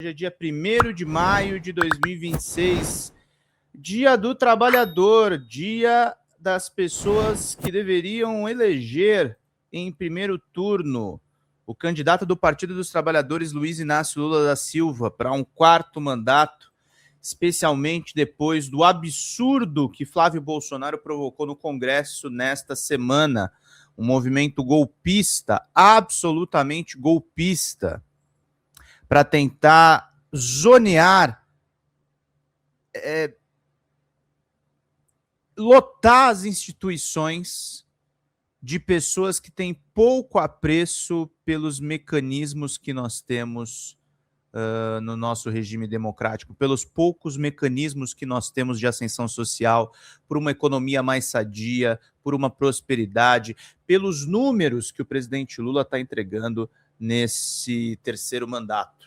Hoje é dia 1º de maio de 2026, dia do trabalhador, dia das pessoas que deveriam eleger em primeiro turno o candidato do Partido dos Trabalhadores, Luiz Inácio Lula da Silva, para um 4º mandato, especialmente depois do absurdo que Flávio Bolsonaro provocou no Congresso nesta semana, um movimento golpista, absolutamente golpista, para tentar zonear, lotar as instituições de pessoas que têm pouco apreço pelos mecanismos que nós temos no nosso regime democrático, pelos poucos mecanismos que nós temos de ascensão social, por uma economia mais sadia, por uma prosperidade, pelos números que o presidente Lula está entregando nesse 3º mandato.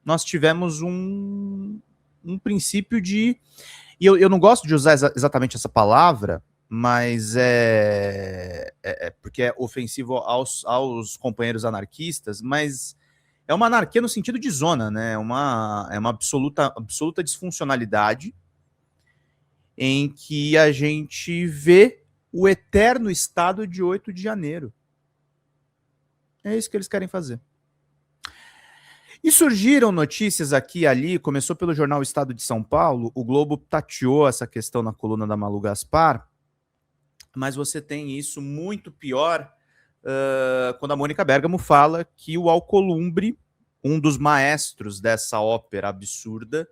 Nós tivemos um princípio de... E eu não gosto de usar exatamente essa palavra, mas porque é ofensivo aos companheiros anarquistas, mas é uma anarquia no sentido de zona, né? É uma absoluta disfuncionalidade em que a gente vê o eterno estado de 8 de janeiro. É isso que eles querem fazer. E surgiram notícias aqui e ali, começou pelo jornal Estado de São Paulo, o Globo tateou essa questão na coluna da Malu Gaspar, mas você tem isso muito pior quando a Mônica Bergamo fala que o Alcolumbre, um dos maestros dessa ópera absurda,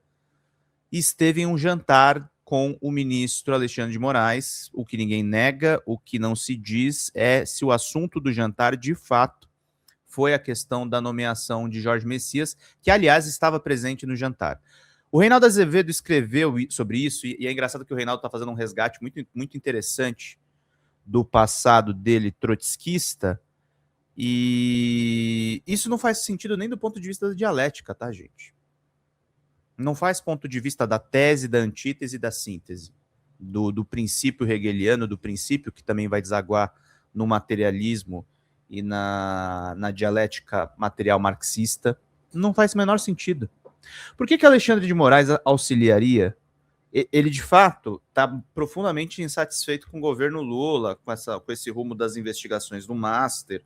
esteve em um jantar com o ministro Alexandre de Moraes. O que ninguém nega, o que não se diz é se o assunto do jantar, de fato, foi a questão da nomeação de Jorge Messias, que, aliás, estava presente no jantar. O Reinaldo Azevedo escreveu sobre isso, e é engraçado que o Reinaldo está fazendo um resgate muito, muito interessante do passado dele trotskista, e isso não faz sentido nem do ponto de vista da dialética, tá, gente? Não faz ponto de vista da tese, da antítese e da síntese, do princípio hegeliano, do princípio que também vai desaguar no materialismo e na dialética material marxista. Não faz o menor sentido. Por que Alexandre de Moraes auxiliaria? Ele, de fato, está profundamente insatisfeito com o governo Lula, com esse rumo das investigações do Master,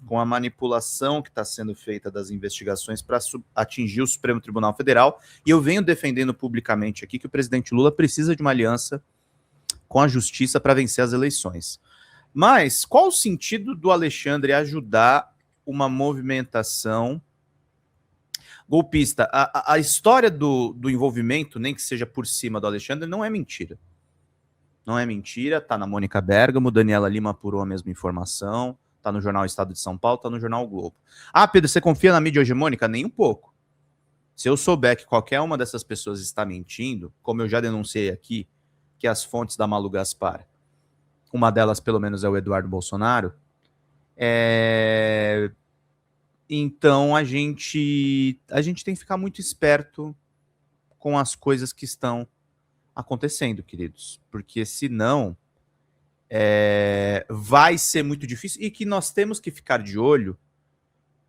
com a manipulação que está sendo feita das investigações para atingir o Supremo Tribunal Federal. E eu venho defendendo publicamente aqui que o presidente Lula precisa de uma aliança com a justiça para vencer as eleições. Mas qual o sentido do Alexandre ajudar uma movimentação golpista? A história do envolvimento, nem que seja por cima do Alexandre, não é mentira. Não é mentira, está na Mônica Bergamo, Daniela Lima apurou a mesma informação, está no jornal Estado de São Paulo, está no jornal o Globo. Ah, Pedro, você confia na mídia hegemônica? Nem um pouco. Se eu souber que qualquer uma dessas pessoas está mentindo, como eu já denunciei aqui, que as fontes da Malu Gaspar, uma delas, pelo menos, é o Eduardo Bolsonaro. Então, a gente tem que ficar muito esperto com as coisas que estão acontecendo, queridos. Porque, senão, vai ser muito difícil. E que nós temos que ficar de olho,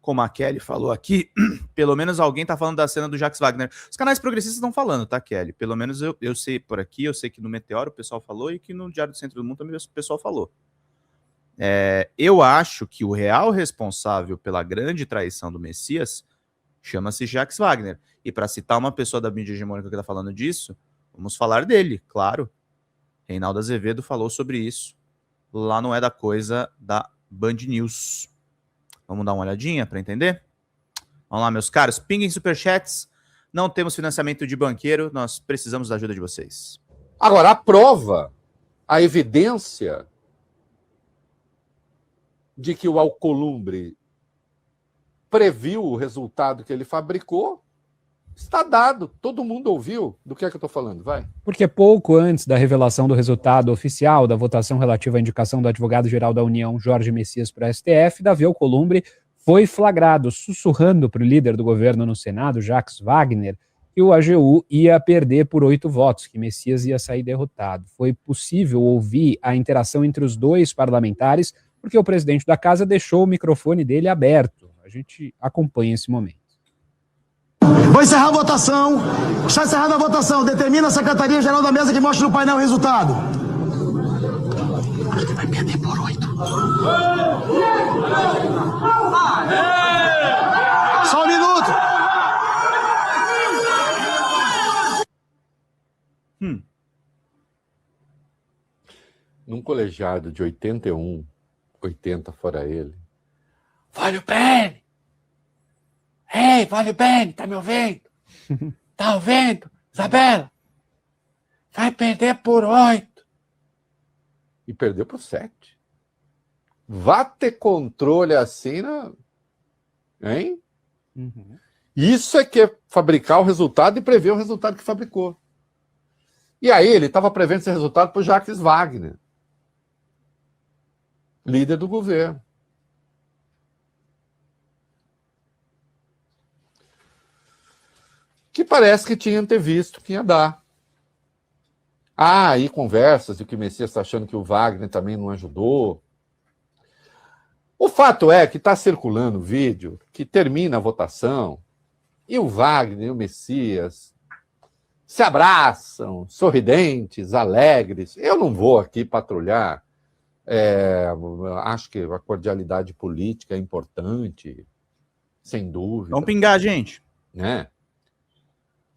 como a Kelly falou aqui, pelo menos alguém está falando da cena do Jacques Wagner. Os canais progressistas estão falando, tá, Kelly? Pelo menos eu sei por aqui, eu sei que no Meteoro o pessoal falou e que no Diário do Centro do Mundo também o pessoal falou. Eu acho que o real responsável pela grande traição do Messias chama-se Jacques Wagner. E para citar uma pessoa da mídia hegemônica que está falando disso, vamos falar dele, claro. Reinaldo Azevedo falou sobre isso lá no É da Coisa da Band News. Vamos dar uma olhadinha para entender? Vamos lá, meus caros. Pinguem superchats. Não temos financiamento de banqueiro. Nós precisamos da ajuda de vocês. Agora, a prova, a evidência de que o Alcolumbre previu o resultado que ele fabricou está dado. Todo mundo ouviu do que é que eu estou falando. Vai. Porque pouco antes da revelação do resultado oficial da votação relativa à indicação do advogado-geral da União, Jorge Messias, para o STF, Davi Alcolumbre foi flagrado sussurrando para o líder do governo no Senado, Jacques Wagner, que o AGU ia perder por 8 votos, que Messias ia sair derrotado. Foi possível ouvir a interação entre os dois parlamentares, porque o presidente da casa deixou o microfone dele aberto. A gente acompanha esse momento. Vou encerrar a votação. Está encerrada a votação. Determina a Secretaria-Geral da Mesa que mostre no painel o resultado. Vai perder por 8. Só um minuto. Num colegiado de 81, 80 fora ele. Vale o Bene! Ei, Vale o Bene, tá me ouvindo? Tá ouvindo? Isabela? Vai perder por 8. E perdeu por 7. Vá ter controle assim, hein? Uhum. Isso é que é fabricar o resultado e prever o resultado que fabricou. E aí ele estava prevendo esse resultado por Jacques Wagner, líder do governo. Que parece que tinha antevisto que ia dar. Ah, aí conversas e que o Messias está achando que o Wagner também não ajudou. O fato é que está circulando vídeo que termina a votação e o Wagner e o Messias se abraçam, sorridentes, alegres. Eu não vou aqui patrulhar. Acho que a cordialidade política é importante, sem dúvida. Vamos pingar, gente. Né?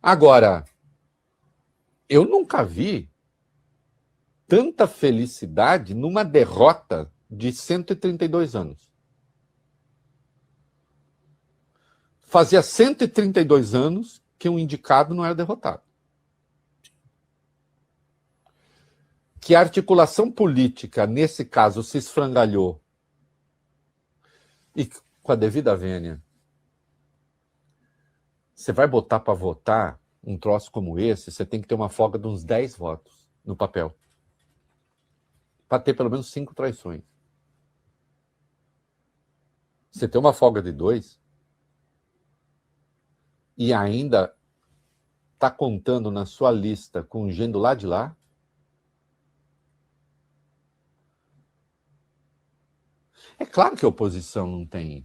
Agora, eu nunca vi tanta felicidade numa derrota de 132 anos. Fazia 132 anos que um indicado não era derrotado. Que a articulação política, nesse caso, se esfrangalhou. E com a devida vênia, você vai botar para votar um troço como esse, você tem que ter uma folga de uns 10 votos no papel. Para ter pelo menos 5 traições. Você tem uma folga de 2 e ainda está contando na sua lista com gente do lado de lá. É claro que a oposição não tem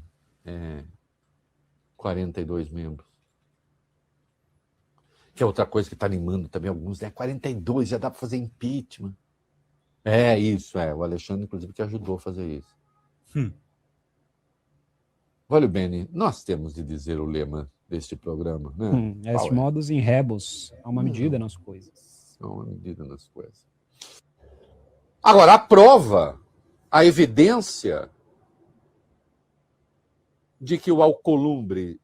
42 membros. Que é outra coisa que está animando também alguns, 42, já dá para fazer impeachment. O Alexandre, inclusive, que ajudou a fazer isso. Vale, Bene, nós temos de dizer o lema deste programa, né? Est modus in rebus, há uma medida nas coisas. Há uma medida nas coisas. Agora, a prova, a evidência de que o Alcolumbre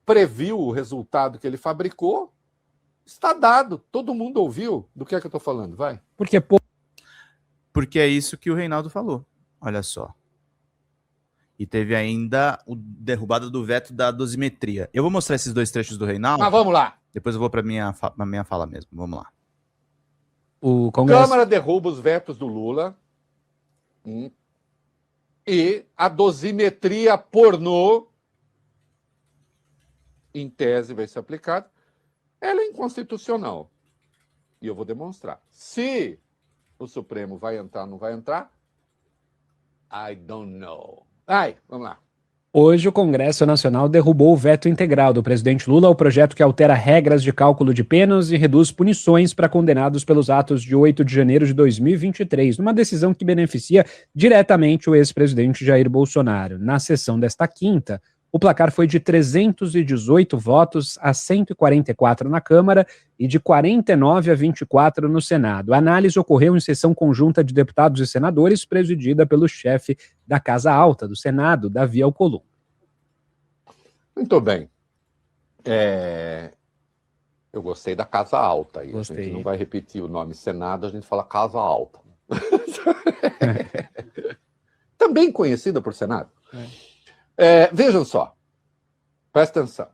previu o resultado que ele fabricou, está dado. Todo mundo ouviu do que é que eu estou falando, vai. Porque é isso que o Reinaldo falou. Olha só. E teve ainda a derrubada do veto da dosimetria. Eu vou mostrar esses 2 trechos do Reinaldo. Mas vamos lá. Depois eu vou para a minha fala mesmo. Vamos lá. O Congresso... Câmara derruba os vetos do Lula. E a dosimetria pornô, em tese, vai ser aplicada. Ela é inconstitucional. E eu vou demonstrar. Se o Supremo vai entrar ou não vai entrar, I don't know. Vamos lá. Hoje, o Congresso Nacional derrubou o veto integral do presidente Lula ao projeto que altera regras de cálculo de penas e reduz punições para condenados pelos atos de 8 de janeiro de 2023, numa decisão que beneficia diretamente o ex-presidente Jair Bolsonaro. Na sessão desta quinta, o placar foi de 318 votos a 144 na Câmara e de 49 a 24 no Senado. A análise ocorreu em sessão conjunta de deputados e senadores, presidida pelo chefe da Casa Alta do Senado, Davi Alcolumbre. Muito bem. Eu gostei da Casa Alta. Aí. Gostei. A gente não vai repetir o nome Senado, a gente fala Casa Alta. Também conhecida por Senado. Vejam só, presta atenção.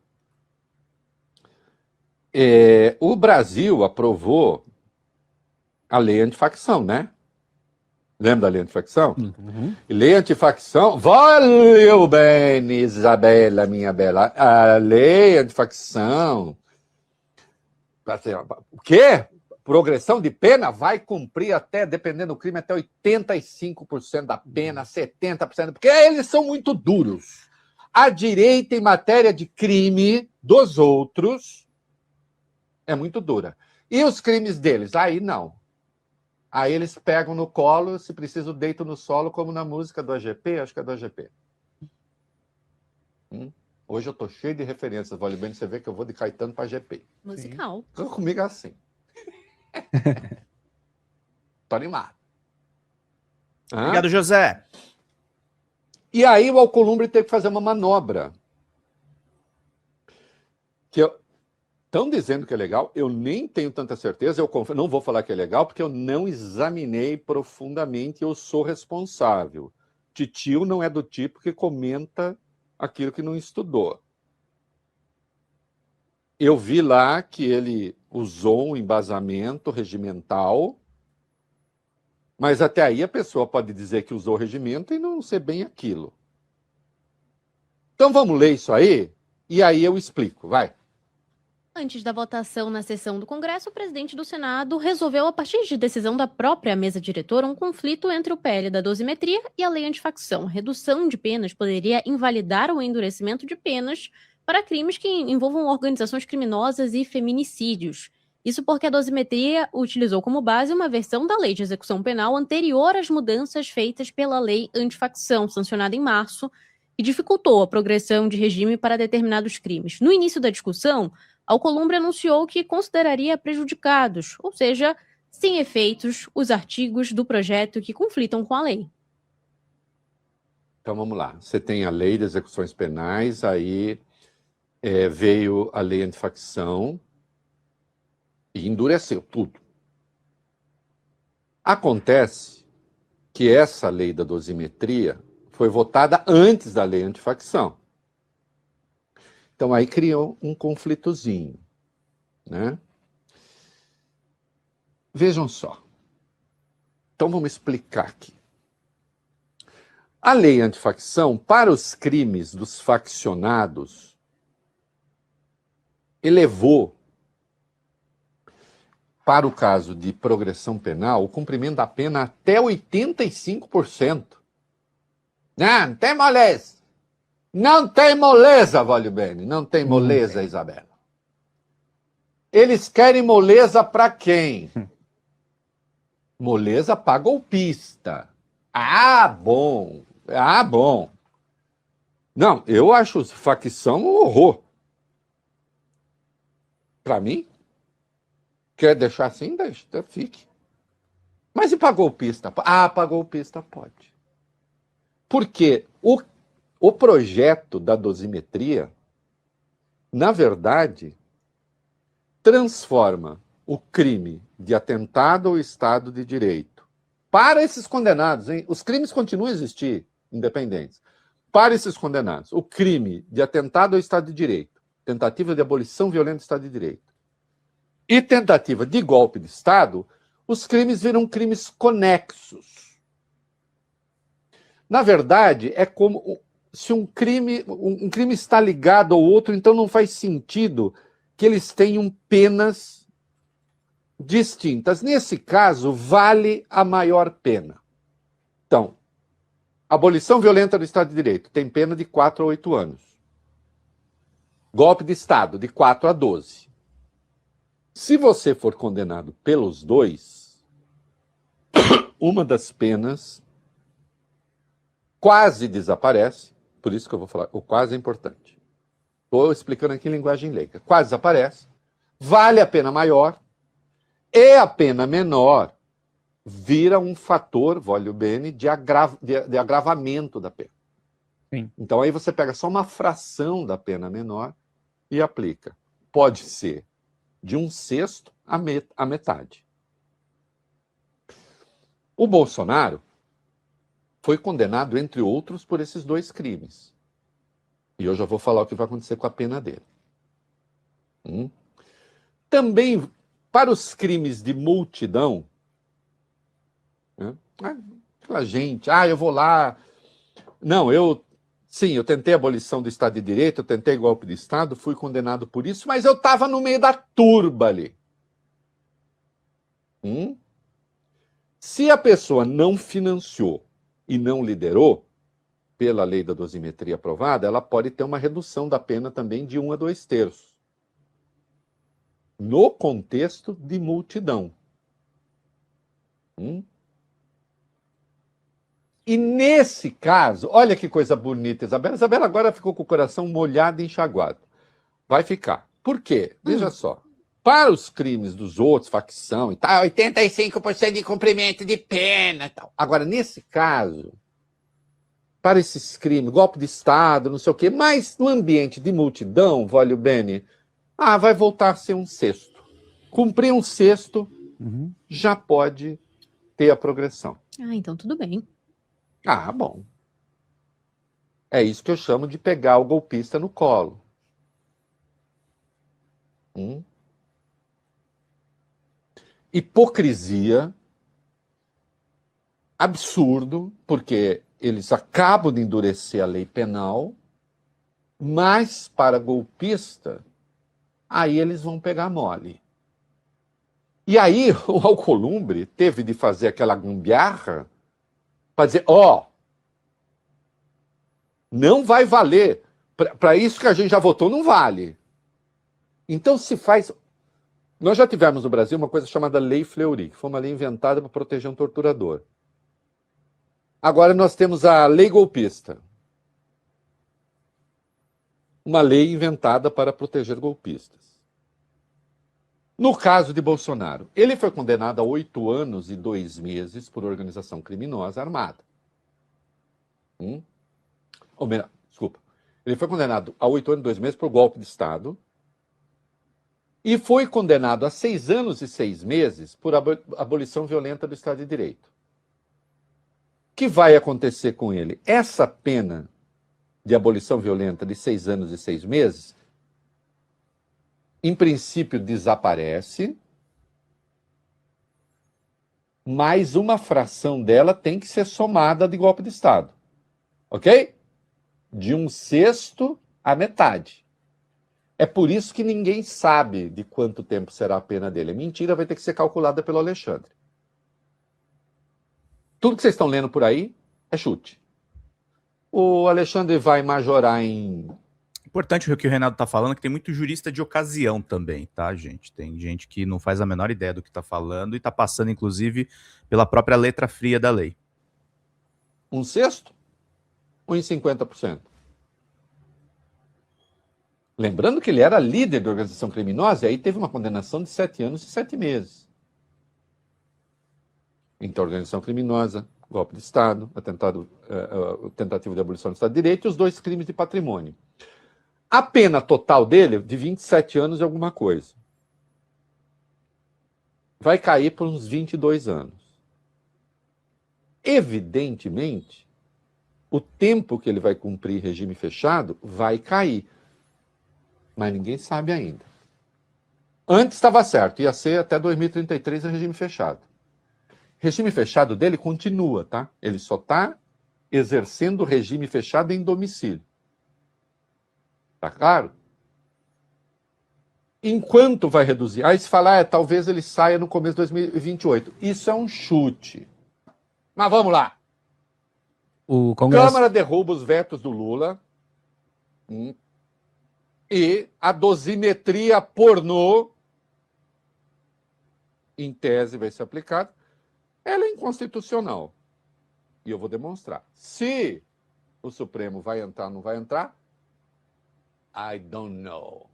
O Brasil aprovou a lei antifacção, né? Lembra da lei antifacção? Uhum. Lei antifacção, valeu bem, Isabela, minha bela. A lei antifacção. O quê? Progressão de pena vai cumprir até, dependendo do crime, até 85% da pena, 70%, porque eles são muito duros. A direita, em matéria de crime dos outros, é muito dura. E os crimes deles? Aí não. Aí eles pegam no colo, se preciso, deitam no solo, como na música do AGP, acho que é do AGP. Hoje eu tô cheio de referências, vale bem você vê que eu vou de Caetano para AGP. Musical. Comigo é assim. Tô animado. Obrigado, José. E aí o Alcolumbre teve que fazer uma manobra. Estão dizendo que é legal, eu nem tenho tanta certeza, eu não vou falar que é legal, porque eu não examinei profundamente, eu sou responsável. Titio não é do tipo que comenta aquilo que não estudou. Eu vi lá que ele usou um embasamento regimental, mas até aí a pessoa pode dizer que usou o regimento e não ser bem aquilo. Então vamos ler isso aí, e aí eu explico, vai. Antes da votação na sessão do Congresso, o presidente do Senado resolveu, a partir de decisão da própria mesa diretora, um conflito entre o PL da dosimetria e a lei antifacção. A redução de penas poderia invalidar o endurecimento de penas para crimes que envolvam organizações criminosas e feminicídios. Isso porque a dosimetria utilizou como base uma versão da lei de execução penal anterior às mudanças feitas pela lei antifacção, sancionada em março, e dificultou a progressão de regime para determinados crimes. No início da discussão, Alcolumbre anunciou que consideraria prejudicados, ou seja, sem efeitos, os artigos do projeto que conflitam com a lei. Então vamos lá. Você tem a lei de execuções penais, aí veio a lei antifacção e endureceu tudo. Acontece que essa lei da dosimetria foi votada antes da lei antifacção. Então aí criou um conflitozinho, né? Vejam só. Então vamos explicar aqui. A lei antifacção, para os crimes dos faccionados, elevou, para o caso de progressão penal, o cumprimento da pena até 85%. Não tem moleza. Não tem moleza, Vale Bene. Não tem moleza, Isabela. Eles querem moleza para quem? Moleza para golpista. Ah, bom. Ah, bom. Não, eu acho facção um horror. Para mim, quer deixar assim? Deixa, fique. Mas e para golpista? Ah, para golpista pode. Porque o projeto da dosimetria, na verdade, transforma o crime de atentado ao Estado de Direito para esses condenados, hein? Os crimes continuam a existir, independentes. Para esses condenados, o crime de atentado ao Estado de Direito, tentativa de abolição violenta do Estado de Direito e tentativa de golpe de Estado, os crimes viram crimes conexos. Na verdade, é como se um crime está ligado ao outro, então não faz sentido que eles tenham penas distintas. Nesse caso, vale a maior pena. Então, abolição violenta do Estado de Direito tem pena de 4 a 8 anos. Golpe de Estado, de 4 a 12. Se você for condenado pelos dois, uma das penas quase desaparece. Por isso que eu vou falar, o quase é importante. Estou explicando aqui em linguagem leiga. Quase desaparece, vale a pena maior, e a pena menor vira um fator, voglio bene, de agravamento da pena. Sim. Então aí você pega só uma fração da pena menor e aplica. Pode ser de 1/6 a metade. O Bolsonaro foi condenado, entre outros, por esses dois crimes. E eu já vou falar o que vai acontecer com a pena dele. Também, para os crimes de multidão, né? Aquela gente, eu vou lá... Não, eu tentei a abolição do Estado de Direito, eu tentei golpe de Estado, fui condenado por isso, mas eu estava no meio da turba ali. Se a pessoa não financiou e não liderou, pela lei da dosimetria aprovada, ela pode ter uma redução da pena também de 1 a 2 terços. No contexto de multidão. E nesse caso, olha que coisa bonita, Isabela. Isabela agora ficou com o coração molhado e enxaguado. Vai ficar. Por quê? Veja só. Para os crimes dos outros, facção e tal, 85% de cumprimento de pena e tal. Agora, nesse caso, para esses crimes, golpe de Estado, não sei o quê, mas no ambiente de multidão, Vólio Bene, vai voltar a ser um sexto. Cumprir um sexto já pode ter a progressão. Então tudo bem. Bom. É isso que eu chamo de pegar o golpista no colo. Hipocrisia, absurdo, porque eles acabam de endurecer a lei penal, mas para golpista, aí eles vão pegar mole. E aí o Alcolumbre teve de fazer aquela gambiarra para dizer, não vai valer. Para isso que a gente já votou, não vale. Então se faz... Nós já tivemos no Brasil uma coisa chamada Lei Fleury, que foi uma lei inventada para proteger um torturador. Agora nós temos a Lei Golpista. Uma lei inventada para proteger golpistas. No caso de Bolsonaro, ele foi condenado a 8 anos e 2 meses por organização criminosa armada. Desculpa. Ele foi condenado a 8 anos e 2 meses por golpe de Estado e foi condenado a 6 anos e 6 meses por abolição violenta do Estado de Direito. O que vai acontecer com ele? Essa pena de abolição violenta de 6 anos e 6 meses, em princípio, desaparece, mas uma fração dela tem que ser somada de golpe de Estado. Ok? De 1/6 à metade. É por isso que ninguém sabe de quanto tempo será a pena dele. A mentira vai ter que ser calculada pelo Alexandre. Tudo que vocês estão lendo por aí é chute. O Alexandre vai majorar em... Importante o que o Renato está falando, que tem muito jurista de ocasião também, tá, gente? Tem gente que não faz a menor ideia do que está falando e está passando, inclusive, pela própria letra fria da lei. 1/6 ou em 50%? Lembrando que ele era líder da organização criminosa e aí teve uma condenação de 7 anos e 7 meses. Então, organização criminosa, golpe de Estado, tentativa de abolição do Estado de Direito e os 2 crimes de patrimônio. A pena total dele, de 27 anos e alguma coisa, vai cair por uns 22 anos. Evidentemente, o tempo que ele vai cumprir regime fechado vai cair. Mas ninguém sabe ainda. Antes estava certo, ia ser até 2033 em regime fechado. Regime fechado dele continua, tá? Ele só está exercendo o regime fechado em domicílio. Tá claro? Enquanto vai reduzir? Aí se falar, talvez ele saia no começo de 2028. Isso é um chute. Mas vamos lá. O Congresso... Câmara derruba os vetos do Lula. E a dosimetria pornô, em tese, vai ser aplicada. Ela é inconstitucional. E eu vou demonstrar. Se o Supremo vai entrar ou não vai entrar, I don't know.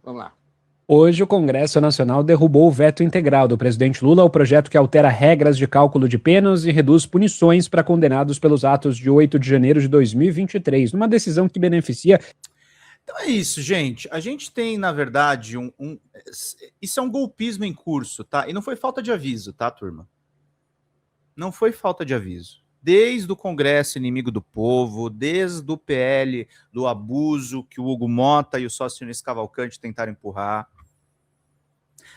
Vamos lá. Hoje, o Congresso Nacional derrubou o veto integral do presidente Lula ao projeto que altera regras de cálculo de penas e reduz punições para condenados pelos atos de 8 de janeiro de 2023, numa decisão que beneficia... Então é isso, gente. A gente tem, na verdade, isso é um golpismo em curso, tá? E não foi falta de aviso, tá, turma? Não foi falta de aviso. Desde o Congresso Inimigo do Povo, desde o PL do abuso que o Hugo Mota e o sócio Nunes Cavalcante tentaram empurrar.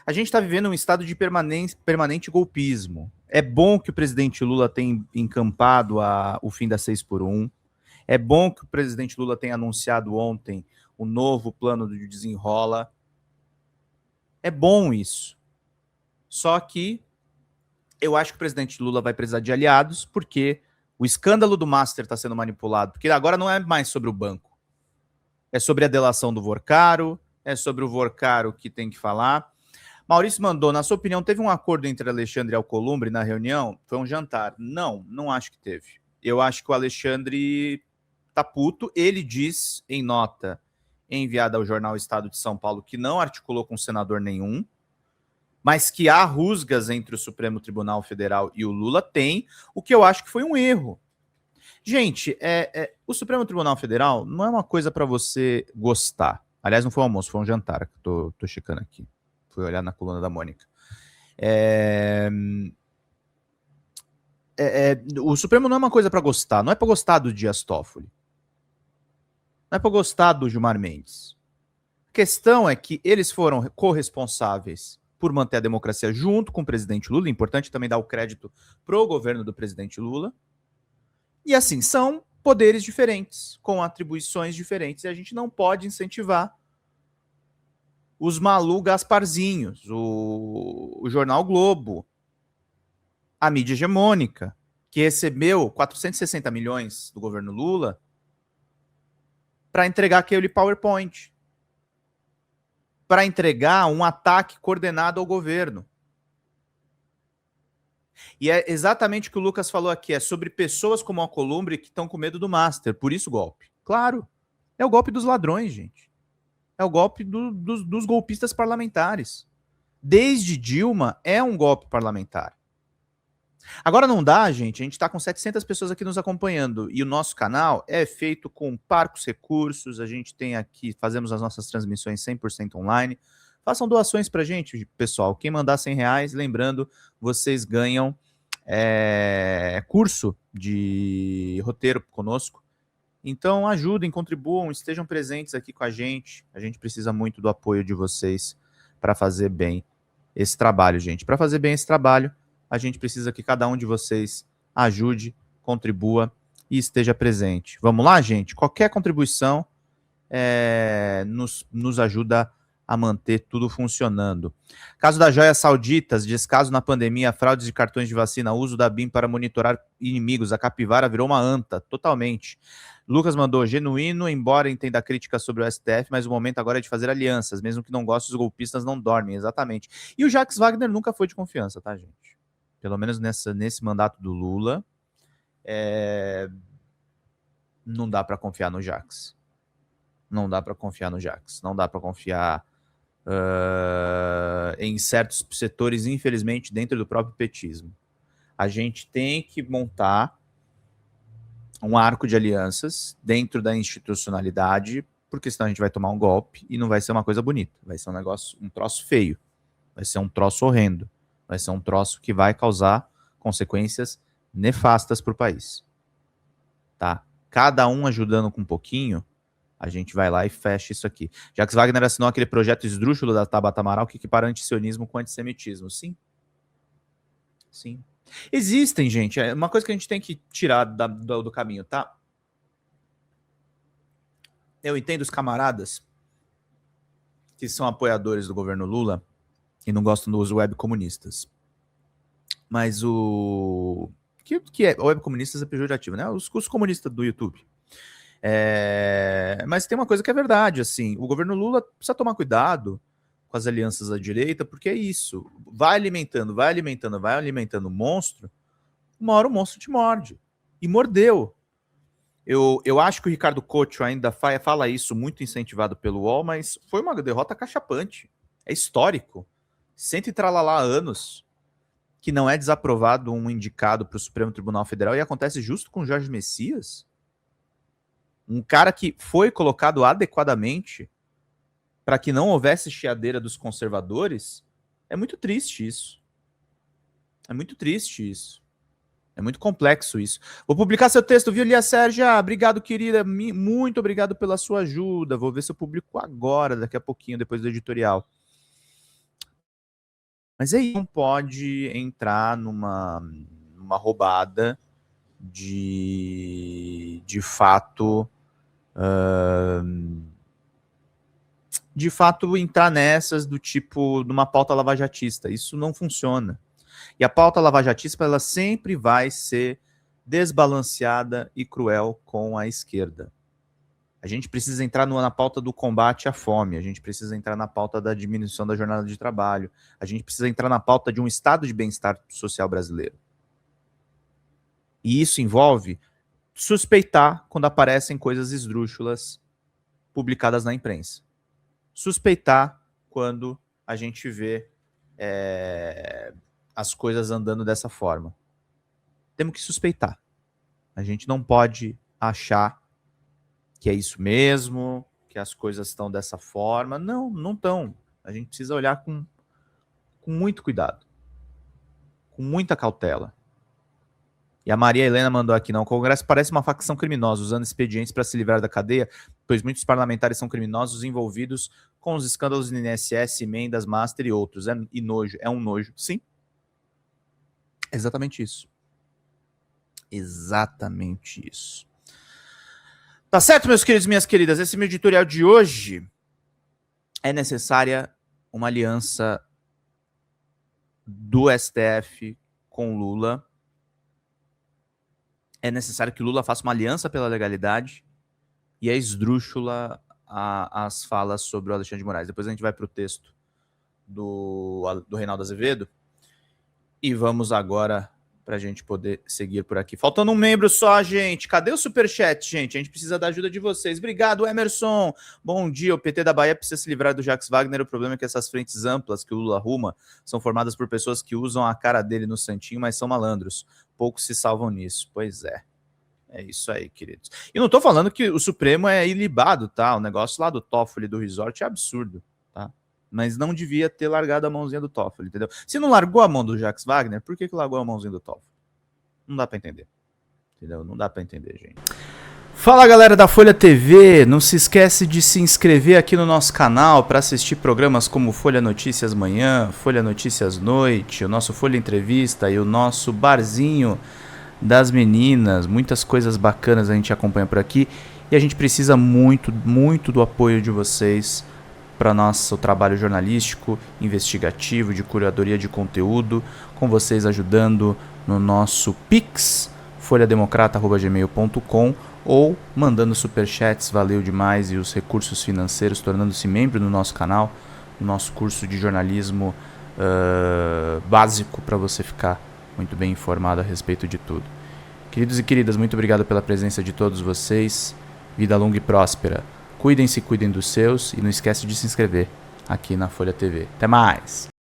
A gente está vivendo um estado de permanente golpismo. É bom que o presidente Lula tenha encampado o fim da 6x1. É bom que o presidente Lula tenha anunciado ontem o novo plano de desenrola. É bom isso. Só que eu acho que o presidente Lula vai precisar de aliados, porque O escândalo do Master está sendo manipulado, porque agora não é mais sobre o banco. É sobre a delação do Vorcaro, é sobre o Vorcaro que tem que falar. Maurício mandou, na sua opinião, teve um acordo entre Alexandre e Alcolumbre na reunião? Foi um jantar? Não acho que teve. Eu acho que o Alexandre tá puto. Ele diz em nota enviada ao jornal Estado de São Paulo que não articulou com senador nenhum, mas que há rusgas entre o Supremo Tribunal Federal e o Lula, tem, o que eu acho que foi um erro. Gente, o Supremo Tribunal Federal não é uma coisa para você gostar. Aliás, não foi um almoço, foi um jantar, que tô checando aqui. Fui olhar na coluna da Mônica. O Supremo não é uma coisa para gostar. Não é para gostar do Dias Toffoli. Não é para gostar do Gilmar Mendes. A questão é que eles foram corresponsáveis por manter a democracia junto com o presidente Lula. É importante também dar o crédito pro governo do presidente Lula. E assim, são poderes diferentes, com atribuições diferentes. E a gente não pode incentivar os Malu Gasparzinhos, o Jornal Globo, a mídia hegemônica, que recebeu 460 milhões do governo Lula para entregar aquele PowerPoint, para entregar um ataque coordenado ao governo. E é exatamente o que o Lucas falou aqui, é sobre pessoas como a Alcolumbre que estão com medo do Master, por isso o golpe. Claro, é o golpe dos ladrões, gente. É o golpe dos golpistas parlamentares. Desde Dilma é um golpe parlamentar. Agora não dá, gente, a gente está com 700 pessoas aqui nos acompanhando e o nosso canal é feito com parcos recursos, a gente tem aqui, fazemos as nossas transmissões 100% online. Façam doações pra gente, pessoal. Quem mandar R$100, lembrando, vocês ganham curso de roteiro conosco. Então ajudem, contribuam, estejam presentes aqui com a gente. A gente precisa muito do apoio de vocês para fazer bem esse trabalho, gente. Para fazer bem esse trabalho, a gente precisa que cada um de vocês ajude, contribua e esteja presente. Vamos lá, gente? Qualquer contribuição nos ajuda a manter tudo funcionando. Caso das joias sauditas, descaso na pandemia, fraudes de cartões de vacina, uso da BIM para monitorar inimigos, a capivara virou uma anta, totalmente. Lucas mandou, genuíno, embora entenda crítica sobre o STF, mas o momento agora é de fazer alianças, mesmo que não goste, os golpistas não dormem, exatamente. E o Jacques Wagner nunca foi de confiança, tá, gente? Pelo menos nesse mandato do Lula, não dá para confiar no Jacques. Não dá para confiar no Jacques. Não dá para confiar em certos setores, infelizmente, dentro do próprio petismo. A gente tem que montar um arco de alianças dentro da institucionalidade, porque senão a gente vai tomar um golpe e não vai ser uma coisa bonita. Vai ser um troço feio. Vai ser um troço horrendo. Vai ser um troço que vai causar consequências nefastas para o país. Tá? Cada um ajudando com um pouquinho, a gente vai lá e fecha isso aqui. Jacques Wagner assinou aquele projeto esdrúxulo da Tabata Amaral que equipara antissionismo com antissemitismo. Sim. Sim. Existem, gente, é uma coisa que a gente tem que tirar do caminho, tá? Eu entendo os camaradas que são apoiadores do governo Lula e não gostam dos web comunistas. Mas o que é web comunistas é pejorativo, né? Os comunistas do YouTube. Mas tem uma coisa que é verdade, assim, o governo Lula precisa tomar cuidado com as alianças à direita, porque é isso, vai alimentando o monstro, uma hora o monstro te morde, e mordeu. Eu acho que o Ricardo Couto ainda fala isso, muito incentivado pelo UOL, mas foi uma derrota cachapante, é histórico, 100 e tralalá anos, que não é desaprovado um indicado para o Supremo Tribunal Federal, e acontece justo com o Jorge Messias, um cara que foi colocado adequadamente para que não houvesse chiadeira dos conservadores. É muito triste isso. É muito triste isso. É muito complexo isso. Vou publicar seu texto, viu, Lia Sérgia? Obrigado, querida. Muito obrigado pela sua ajuda. Vou ver se eu publico agora, daqui a pouquinho, depois do editorial. Mas aí não pode entrar numa roubada de fato entrar nessas do tipo numa pauta lavajatista. Isso não funciona. E a pauta lavajatista ela sempre vai ser desbalanceada e cruel com a esquerda. A gente precisa entrar na pauta do combate à fome, a gente precisa entrar na pauta da diminuição da jornada de trabalho, a gente precisa entrar na pauta de um estado de bem-estar social brasileiro. E isso envolve suspeitar quando aparecem coisas esdrúxulas publicadas na imprensa. Suspeitar quando a gente vê as coisas andando dessa forma. Temos que suspeitar. A gente não pode achar que é isso mesmo, que as coisas estão dessa forma. Não, não estão. A gente precisa olhar com muito cuidado, com muita cautela. E a Maria Helena mandou aqui, não, o Congresso parece uma facção criminosa, usando expedientes para se livrar da cadeia, pois muitos parlamentares são criminosos envolvidos com os escândalos do INSS, emendas, master e outros. É um nojo. Sim. Exatamente isso. Exatamente isso. Tá certo, meus queridos e minhas queridas? Esse meu editorial de hoje é necessária uma aliança do STF com Lula. É necessário que Lula faça uma aliança pela legalidade e é esdrúxula as falas sobre o Alexandre de Moraes. Depois a gente vai para o texto do Reinaldo Azevedo e vamos agora para a gente poder seguir por aqui. Faltando um membro só, gente. Cadê o superchat, gente? A gente precisa da ajuda de vocês. Obrigado, Emerson. Bom dia. O PT da Bahia precisa se livrar do Jacques Wagner. O problema é que essas frentes amplas que o Lula arruma são formadas por pessoas que usam a cara dele no santinho, mas são malandros. Poucos se salvam nisso. Pois é. É isso aí, queridos. E não tô falando que o Supremo é ilibado, tá? O negócio lá do Toffoli do Resort é absurdo, tá? Mas não devia ter largado a mãozinha do Toffoli, entendeu? Se não largou a mão do Jacques Wagner, por que largou a mãozinha do Toffoli? Não dá pra entender, entendeu? Não dá pra entender, gente. Fala, galera da Folha TV, não se esquece de se inscrever aqui no nosso canal para assistir programas como Folha Notícias Manhã, Folha Notícias Noite, o nosso Folha Entrevista e o nosso Barzinho das Meninas. Muitas coisas bacanas a gente acompanha por aqui e a gente precisa muito, muito do apoio de vocês para nosso trabalho jornalístico, investigativo, de curadoria de conteúdo, com vocês ajudando no nosso Pix, folhademocrata@gmail.com, ou mandando superchats, valeu demais, e os recursos financeiros, tornando-se membro do nosso canal, no nosso curso de jornalismo básico, para você ficar muito bem informado a respeito de tudo. Queridos e queridas, muito obrigado pela presença de todos vocês. Vida longa e próspera. Cuidem-se, cuidem dos seus e não esquece de se inscrever aqui na Folha TV. Até mais!